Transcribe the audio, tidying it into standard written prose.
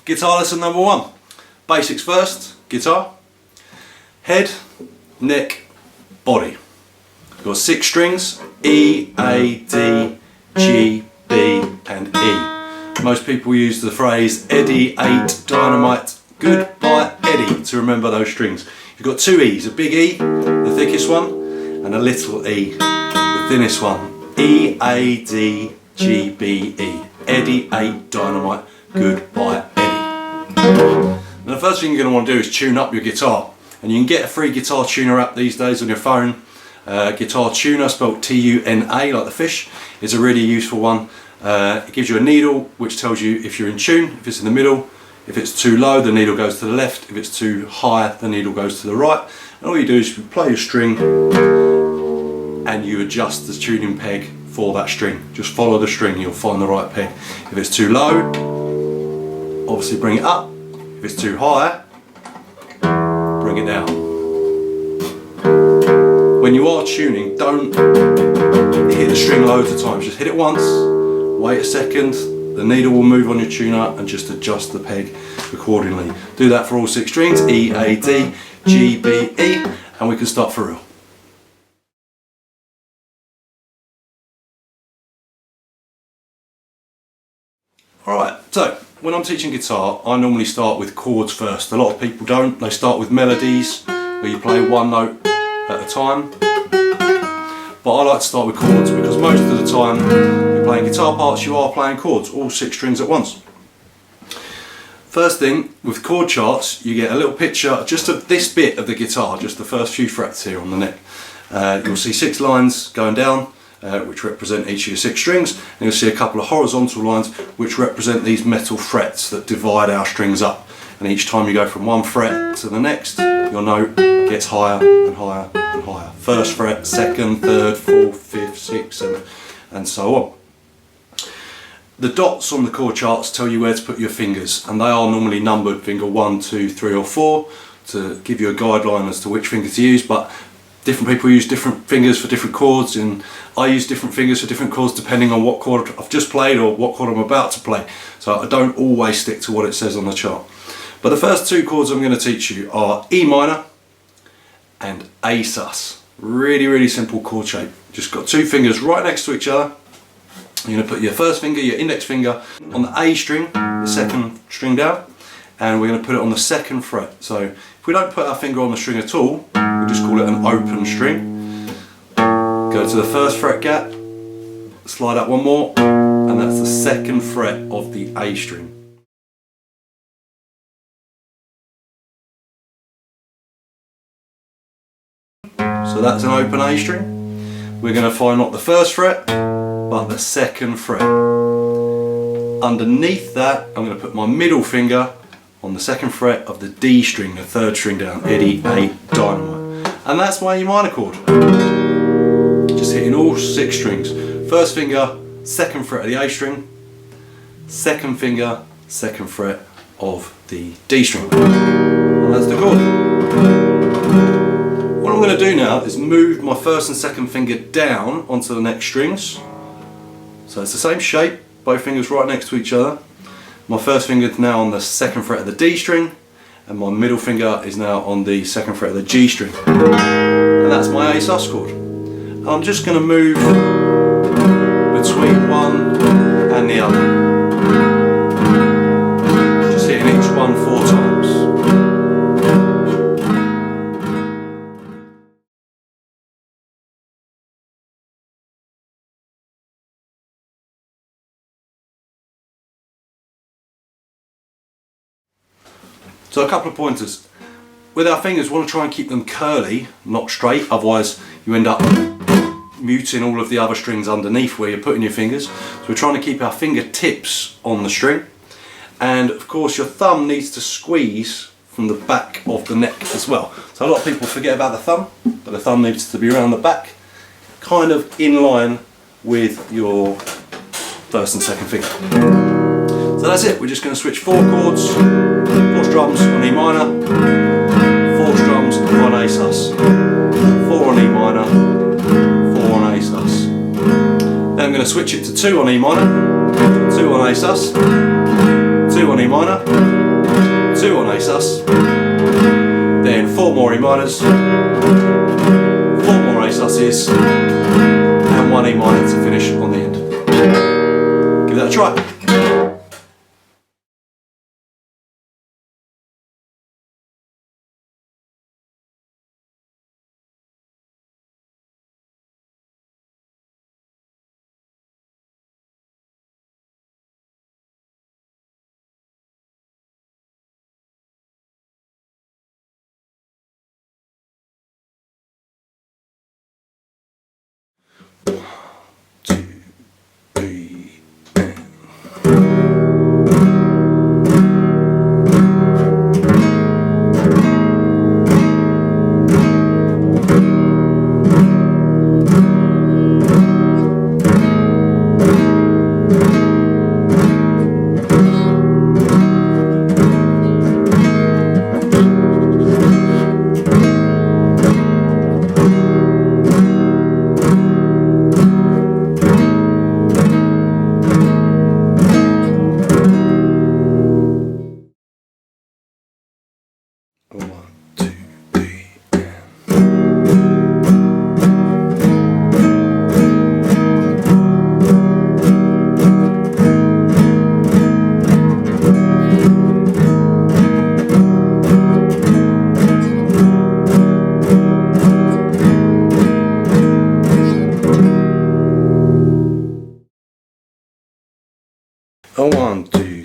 Guitar lesson number 1. Basics first, guitar. Head, neck, body. You've got 6 strings, E, A, D, G, B and E. Most people use the phrase Eddie ate dynamite, goodbye Eddie, to remember those strings. You've got 2 E's, a big E, the thickest one, and a little E, the thinnest one. E, A, D, G, B, E. Eddie ate dynamite, goodbye Eddie. Now the first thing you're going to want to do is tune up your guitar. And you can get a free guitar tuner app these days on your phone. Guitar Tuner, spelled T-U-N-A, like the fish, is a really useful one. It gives you a needle which tells you if you're in tune, if it's in the middle. If it's too low, the needle goes to the left. If it's too high, the needle goes to the right. And all you do is you play your string and you adjust the tuning peg for that string. Just follow the string, you'll find the right peg. If it's too low, obviously bring it up. If it's too high, bring it down. When you are tuning, don't hit the string loads of times. Just hit it once, wait a second, the needle will move on your tuner and just adjust the peg accordingly. Do that for all 6 strings, E, A, D, G, B, E, and we can start for real. Alright, so when I'm teaching guitar, I normally start with chords first. A lot of people don't. They start with melodies, where you play one note at a time. But I like to start with chords because most of the time you're playing guitar parts, you are playing chords, all 6 strings at once. First thing, with chord charts, you get a little picture just of this bit of the guitar, just the first few frets here on the neck. You'll see 6 lines going down, which represent each of your 6 strings, and you'll see a couple of horizontal lines which represent these metal frets that divide our strings up. And each time you go from one fret to the next, your note gets higher and higher and higher. First fret, second, third, fourth, fifth, sixth, and so on. The dots on the chord charts tell you where to put your fingers, and they are normally numbered, finger 1, 2, 3 or 4, to give you a guideline as to which finger to use. But different people use different fingers for different chords, and I use different fingers for different chords depending on what chord I've just played or what chord I'm about to play. So I don't always stick to what it says on the chart. But the first 2 chords I'm going to teach you are E minor and A sus. Really, really simple chord shape. Just got 2 fingers right next to each other. You're going to put your first finger, your index finger, on the A string, the 2nd string down, and we're going to put it on the 2nd fret. So if we don't put our finger on the string at all, we just call it an open string. Go to the 1st fret gap, slide up 1 more, and that's the 2nd fret of the A string. So that's an open A string. We're going to find not the 1st fret, but the 2nd fret. Underneath that, I'm going to put my middle finger on the 2nd fret of the D string, the 3rd string down, Eddie ate dynamite. And that's my E minor chord. Just hitting all 6 strings. 1st finger, 2nd fret of the A string, 2nd finger, 2nd fret of the D string. And that's the chord. What I'm going to do now is move my 1st and 2nd finger down onto the next strings. So it's the same shape, both fingers right next to each other. My 1st finger is now on the 2nd fret of the D string, and my middle finger is now on the 2nd fret of the G string. And that's my A sus chord. And I'm just going to move between one and the other. Just hitting each one 4 times. So a couple of pointers. With our fingers, we want to try and keep them curly, not straight, otherwise you end up muting all of the other strings underneath where you're putting your fingers. So we're trying to keep our fingertips on the string. And of course your thumb needs to squeeze from the back of the neck as well. So a lot of people forget about the thumb, but the thumb needs to be around the back, kind of in line with your 1st and 2nd finger. So that's it, we're just going to switch 4 chords, 4 strums on E minor, 4 strums on A sus, 4 on E minor, 4 on A sus. Then I'm going to switch it to 2 on E minor, 2 on A sus, 2 on E minor, 2 on A sus, then 4 more E minors, 4 more A sus's, and 1 E minor to finish on the end. Give that a try. A 1, 2.